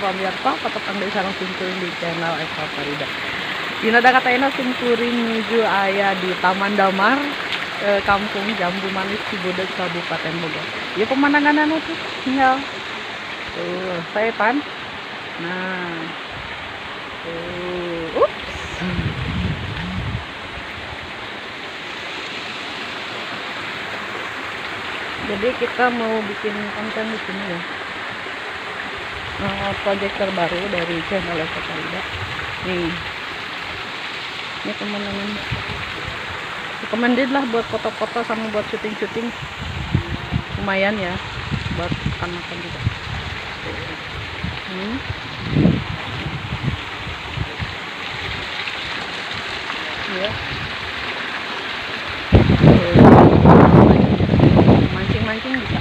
pamirsa patepang dari sarang simkuring di channel Eka Farida. Dina dakatayana simkuring menuju aya di Taman Damar, Kampung Jambu Manis Cibodas Kabupaten Bogor. Ya pemandangannya tuh tinggal tuh saya pan. Nah, tuh, ups. Jadi kita mau bikin konten di sini ya. Project terbaru dari channel Eka Farida. Nih, ini teman-teman. Recommended lah buat foto-foto sama buat syuting-syuting. Lumayan ya, buat makan-makan juga. Ya. Mancing-mancing bisa.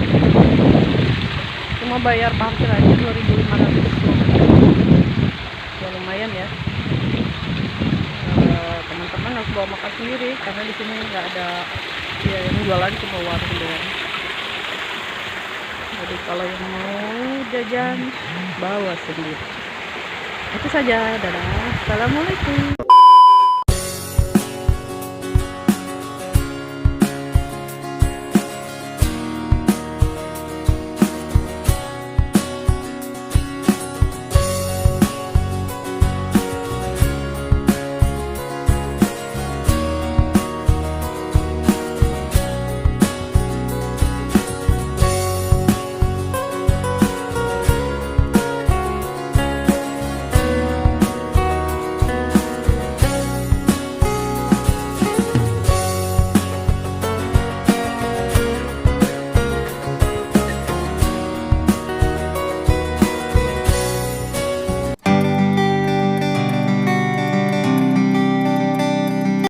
Cuma bayar parkir aja 2.500. Ya lumayan ya. Teman-teman harus bawa makan sendiri karena di sini nggak ada ya yang jualan, cuma warung doang. Jadi kalau yang mau jajan bawa sendiri. Itu saja, dadah. Assalamualaikum.